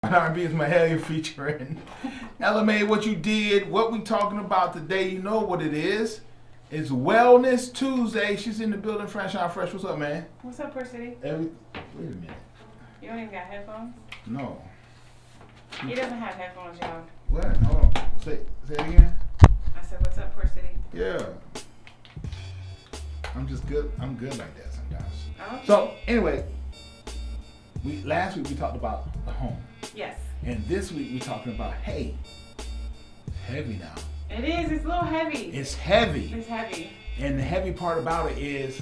R&B is my hell featuring LMA. What you did, what we talking about today, you know what it is. It's Wellness Tuesday. She's in the building, Franchise Fresh. What's up, man? What's up, Percy? Wait a minute. You don't even got headphones? No. He doesn't have headphones, y'all. What? Hold on. Say it again. I said, what's up, Percy? Yeah. I'm just good. I'm good like that sometimes. Okay. So, anyway, last week we talked about the home. Yes. And this week we're talking about, hey, it's heavy now. It is. It's a little heavy. It's heavy. It's heavy. And the heavy part about it is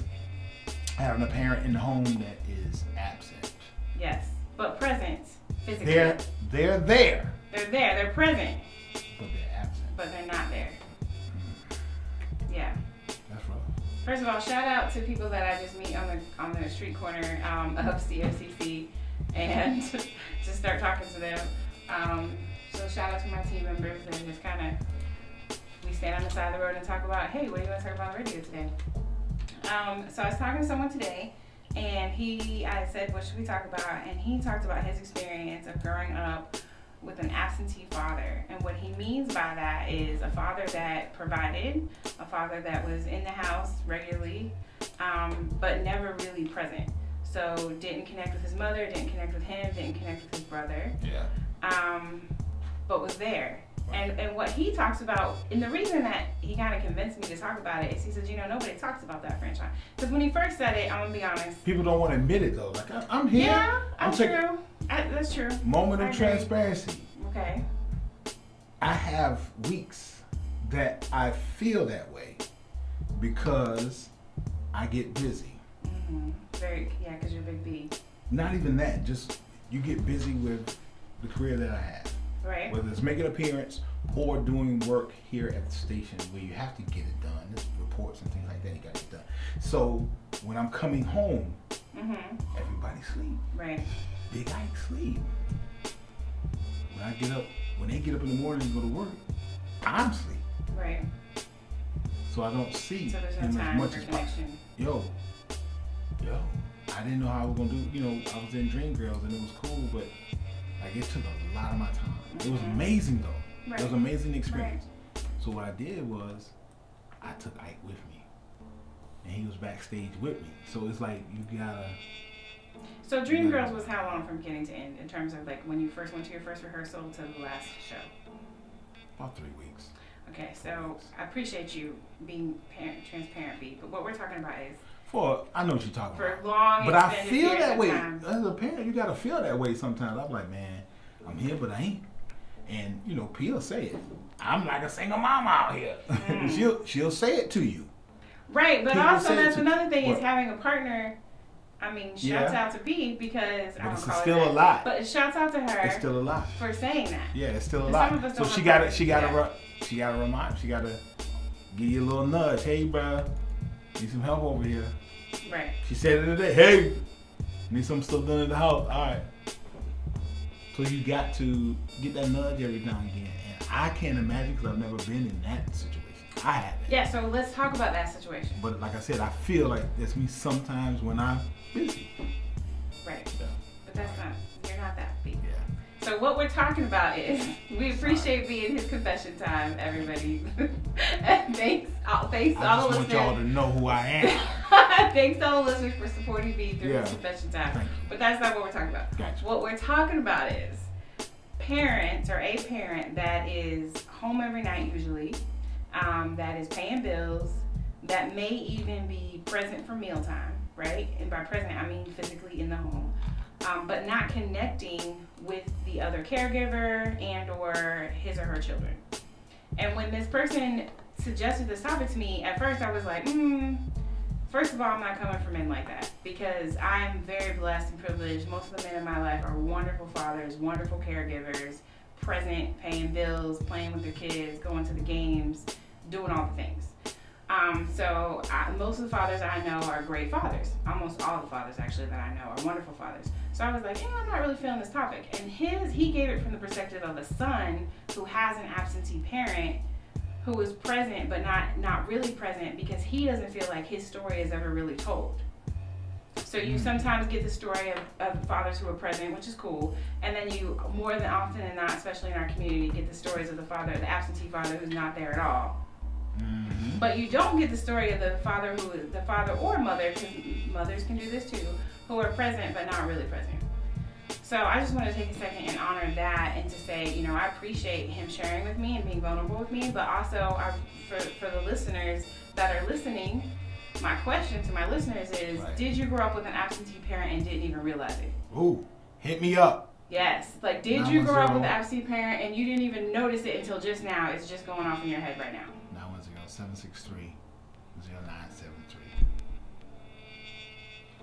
having a parent in the home that is absent. Yes. But present physically. They're there. They're there. They're present. But they're absent. But they're not there. Yeah. That's rough. First of all, shout out to people that I just meet on the street corner of COCC and just start talking to them. So shout out to my team members and just kind of, we stand on the side of the road and talk about, hey, what do you want to talk about on the radio today? So I was talking to someone today and I said, what should we talk about? And he talked about his experience of growing up with an absentee father. And what he means by that is a father that provided, a father that was in the house regularly, but never really present. So didn't connect with his mother, didn't connect with him, didn't connect with his brother. Yeah. But was there. And what he talks about, and the reason that he kind of convinced me to talk about it is he says, nobody talks about that franchise. Because when he first said it, I'm going to be honest. People don't want to admit it though. Like, I'm here. Yeah, that's true. That's true. Moment of transparency. Okay. I have weeks that I feel that way because I get busy. Mm-hmm. Because you're Big B. Not even that, just you get busy with the career that I have. Right. Whether it's making an appearance or doing work here at the station where you have to get it done. There's reports and things like that, you got to get done. So when I'm coming home, everybody sleep. Right. Big Ike sleep. When they get up in the morning and go to work, I'm asleep. Right. So I don't see So there's no him time as much for as connection. Yo, I didn't know how I was gonna do. I was in Dreamgirls and it was cool, but like it took a lot of my time. It was amazing though. Right. It was an amazing experience. Right. So what I did was I took Ike with me, and he was backstage with me. So it's like you gotta. So Dreamgirls was how long from beginning to end in terms of like when you first went to your first rehearsal to the last show? About 3 weeks. Okay, so I appreciate you being transparent, B. But what we're talking about is I know what you're talking about. For long, but I feel that way. Time. As a parent, you gotta feel that way sometimes. I'm like, man, I'm here, but I ain't. And P'll say it. I'm like a single mom out here. she'll say it to you. Right, but People also that's another thing is what? Having a partner. I mean, shouts out to B because but I don't it's call still it that. a lot. But shouts out to her. It's still a lot for saying that. Yeah, it's still a and lot. Some of us so don't she have gotta remind. She gotta give you a little nudge. Hey, bro, need some help over here. Right. She said it today. Hey, need some stuff done at the house. All right. So you got to get that nudge every now and again. And I can't imagine because I've never been in that situation. I haven't. Yeah, so let's talk about that situation. But like I said, I feel like that's me sometimes when I'm busy. Right. Yeah. But you're not that big. Yeah. So what we're talking about is, we appreciate being his confession time, everybody. Thanks all the listeners. I just want y'all to know who I am. Thanks to all the listeners for supporting me through his confession time. Thank you. But that's not what we're talking about. Gotcha. What we're talking about is parents or a parent that is home every night usually, that is paying bills, that may even be present for mealtime, right? And by present, I mean physically in the home, but not connecting with the other caregiver and or his or her children. And when this person suggested this topic to me, at first I was like, first of all, I'm not coming from men like that because I'm very blessed and privileged. Most of the men in my life are wonderful fathers, wonderful caregivers, present, paying bills, playing with their kids, going to the games, doing all the things. Most of the fathers I know are great fathers. Almost all the fathers actually that I know are wonderful fathers. So I was like, I'm not really feeling this topic. And he gave it from the perspective of a son who has an absentee parent who is present but not really present because he doesn't feel like his story is ever really told. So you sometimes get the story of fathers who are present, which is cool, and then you, more than often than not, especially in our community, get the stories of the absentee father who's not there at all. Mm-hmm. But you don't get the story of the father or mother, because mothers can do this too, who are present but not really present. So I just want to take a second and honor that, and to say, you know, I appreciate him sharing with me and being vulnerable with me, but also for the listeners that are listening, my question to my listeners is, did you grow up with an absentee parent and didn't even realize it? Ooh, hit me up. Yes. Like, did you grow up with an absentee parent and you didn't even notice it until just now? It's just going off in your head right now. 910-763-0973.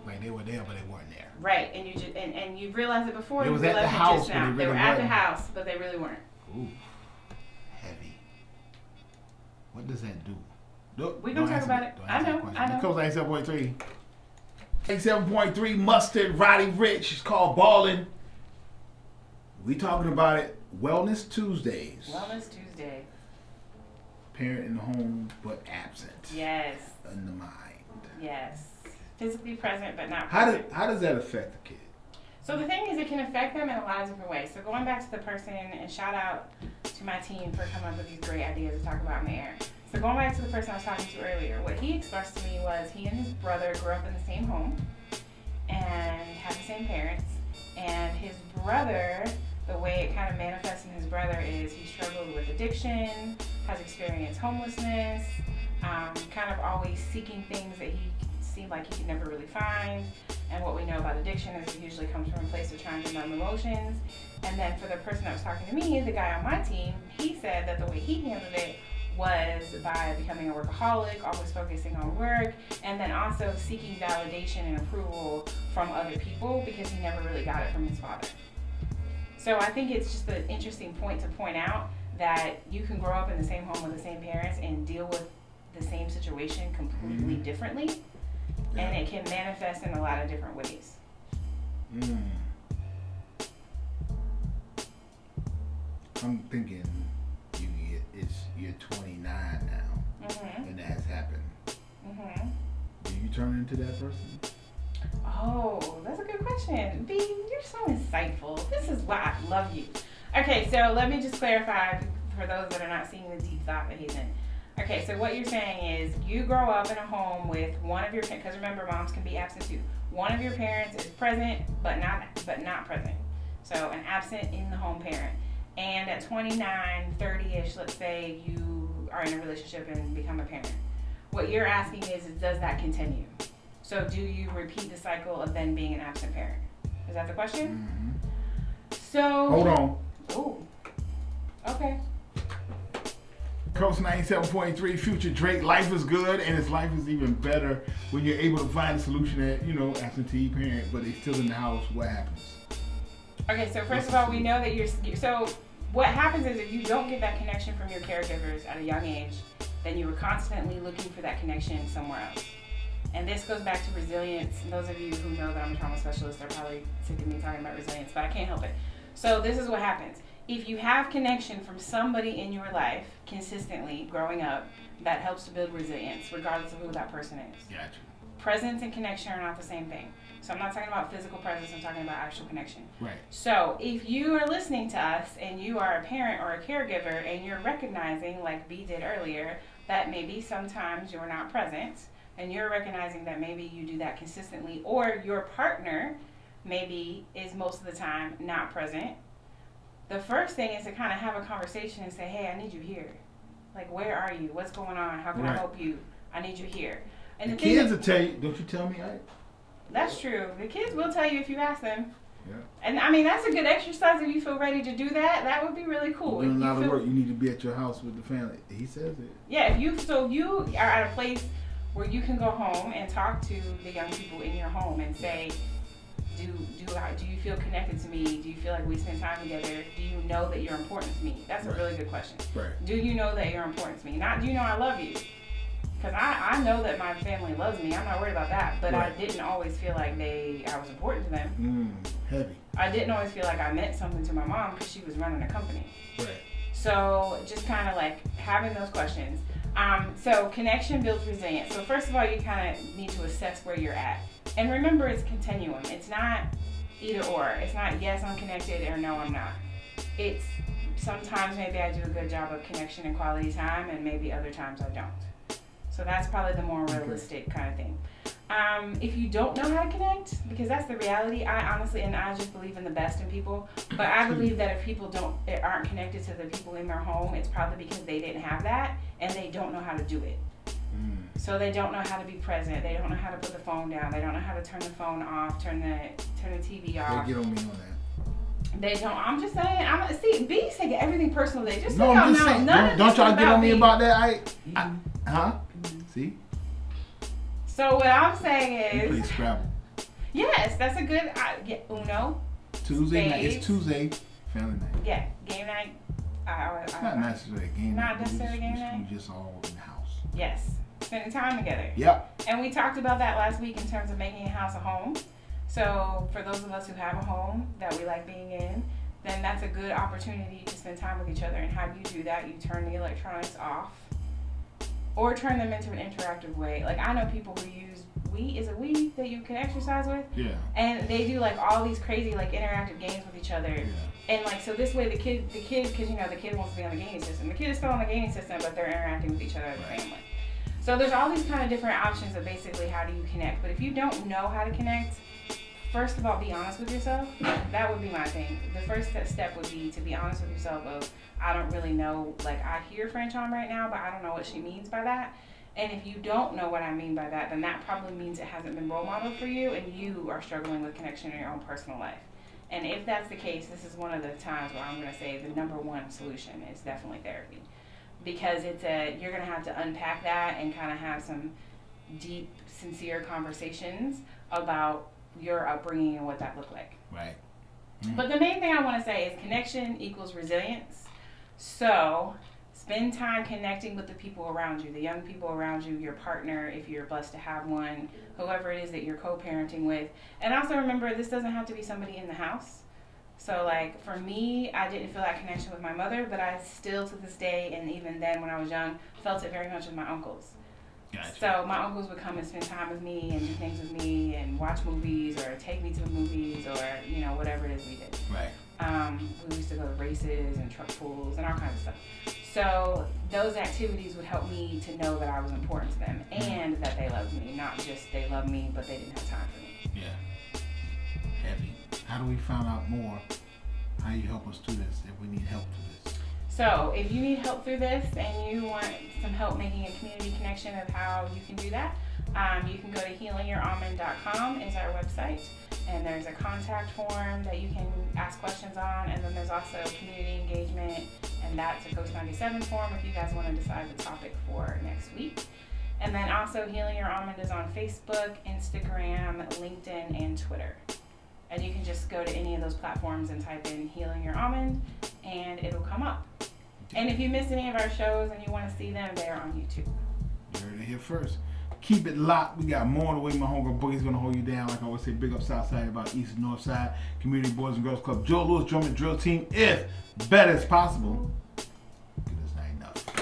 Like, they were there, but they weren't there. Right, and you just and you realized it before. They was at the house, now. They were at the house, but they really weren't. Ooh, heavy. What does that do? We're going to talk about it. I know. Coach 97.3. 97.3 Mustard, Roddy Rich. It's called Ballin'. We talking about it. Wellness Tuesdays. Wellness Tuesday. Parent in the home, but absent. Yes. In the mind. Yes. Physically present, but not present. How does that affect the kid? So the thing is, it can affect them in a lot of different ways. So going back to the person, and shout out to my team for coming up with these great ideas to talk about in the air. So going back to the person I was talking to earlier, what he expressed to me was he and his brother grew up in the same home and had the same parents. And his brother, the way it kind of manifests in his brother is he struggled with addiction, has experienced homelessness, kind of always seeking things that he seemed like he could never really find. And what we know about addiction is it usually comes from a place of trying to numb emotions. And then for the person that was talking to me, the guy on my team, he said that the way he handled it was by becoming a workaholic, always focusing on work, and then also seeking validation and approval from other people because he never really got it from his father. So I think it's just an interesting point to point out that you can grow up in the same home with the same parents and deal with the same situation completely differently, and it can manifest in a lot of different ways. I'm thinking you're 29 now, and that has happened. Do you turn into that person? Oh, that's a good question. B, you're so insightful. This is why I love you. Okay, so let me just clarify for those that are not seeing the deep thought that he's in. Okay, so what you're saying is you grow up in a home with one of your parents, because remember, moms can be absent too. One of your parents is present, but not present. So an absent in the home parent. And at 29, 30-ish, let's say you are in a relationship and become a parent. What you're asking is does that continue? So do you repeat the cycle of then being an absent parent? Is that the question? So... Hold on. Oh, okay. Coach 97.3, Future Drake, life is good, and his life is even better when you're able to find a solution that, absentee parent, but they're still in the house. What happens? Okay, so first of all, we know that so what happens is if you don't get that connection from your caregivers at a young age, then you are constantly looking for that connection somewhere else. And this goes back to resilience. And those of you who know that I'm a trauma specialist are probably sick of me talking about resilience, but I can't help it. So this is what happens. If you have connection from somebody in your life consistently growing up, that helps to build resilience, regardless of who that person is. Gotcha. Presence and connection are not the same thing. So I'm not talking about physical presence, I'm talking about actual connection. Right. So if you are listening to us and you are a parent or a caregiver and you're recognizing, like B did earlier, that maybe sometimes you're not present, and you're recognizing that maybe you do that consistently, or your partner maybe is most of the time not present, the first thing is to kind of have a conversation and say, hey, I need you here. Like, where are you? What's going on? How can I help you? I need you here. And the kids will tell you, don't you tell me? That's true. The kids will tell you if you ask them. Yeah. And I mean, that's a good exercise if you feel ready to do that. That would be really cool. Doing a lot of work, you need to be at your house with the family. He says it. Yeah, if you are at a place where you can go home and talk to the young people in your home and say, do you feel connected to me? Do you feel like we spend time together? Do you know that you're important to me? That's a really good question. Right. Do you know that you're important to me? Not do you know I love you? Because I know that my family loves me. I'm not worried about that. But I didn't always feel like I was important to them. Heavy. I didn't always feel like I meant something to my mom because she was running a company. Right. So just kind of like having those questions. So connection builds resilience. So first of all, you kind of need to assess where you're at. And remember, it's continuum. It's not either or. It's not yes, I'm connected, or no, I'm not. It's sometimes maybe I do a good job of connection and quality time, and maybe other times I don't. So that's probably the more realistic kind of thing. If you don't know how to connect, because that's the reality, I honestly, and I just believe in the best in people, but I believe that if people aren't connected to the people in their home, it's probably because they didn't have that, and they don't know how to do it. So they don't know how to be present. They don't know how to put the phone down. They don't know how to turn the phone off, turn the TV off. They get on me on that. They don't. I'm just saying. See, B's taking everything personally. Just no, I'm just saying. Don't y'all get on me about that? Huh? See? So what I'm saying is. You play Scrabble. Yes, that's a good. Uno. Tuesday night. It's Tuesday. Family night. Yeah, game night. It's not necessarily game night. Not necessarily game night. We just all in the house. Yes, spending time together. Yep. And we talked about that last week in terms of making a house a home. So for those of us who have a home that we like being in, then that's a good opportunity to spend time with each other. And how do you do that? You turn the electronics off or turn them into an interactive way. Like I know people who use Wii. Is it Wii that you can exercise with? Yeah. And they do like all these crazy like interactive games with each other. Yeah. And like so this way the kid, because you know the kid wants to be on the gaming system. The kid is still on the gaming system, but they're interacting with each other as a family. So there's all these kind of different options of basically how do you connect. But if you don't know how to connect, first of all, be honest with yourself. That would be my thing. The first step would be to be honest with yourself of, I don't really know, like I hear French on right now, but I don't know what she means by that. And if you don't know what I mean by that, then that probably means it hasn't been role modeled for you and you are struggling with connection in your own personal life. And if that's the case, this is one of the times where I'm going to say the number one solution is definitely therapy. Because you're going to have to unpack that and kind of have some deep, sincere conversations about your upbringing and what that looked like. Right. But the main thing I want to say is connection equals resilience. So spend time connecting with the people around you, the young people around you, your partner, if you're blessed to have one, whoever it is that you're co-parenting with. And also remember, this doesn't have to be somebody in the house. So like for me, I didn't feel that connection with my mother, but I still to this day, and even then when I was young, felt it very much with my uncles. Gotcha. So my uncles would come and spend time with me and do things with me and watch movies or take me to the movies or, you know, whatever it is we did. Right. We used to go to races and truck pulls and all kinds of stuff. So those activities would help me to know that I was important to them and that they loved me. Not just they loved me, but they didn't have time for me. Yeah. Heavy. How do we find out more how you help us do this if we need help through this? So if you need help through this and you want some help making a community connection of how you can do that, you can go to healingyouromen.com is our website, and there's a contact form that you can ask questions on, and then there's also community engagement, and that's a Coach 97 form if you guys want to decide the topic for next week. And then also Healing Your Almond is on Facebook, Instagram, LinkedIn, and Twitter. And you can just go to any of those platforms and type in Healing Your Almond, and it'll come up. And if you miss any of our shows and you want to see them, they're on YouTube. You heard it here first. Keep it locked. We got more on the way. My homegirl Boogie's going to hold you down. Like I always say, big up Southside, about East and North Side. Community Boys and Girls Club. Joe Lewis Drum and Drill Team. If better is possible.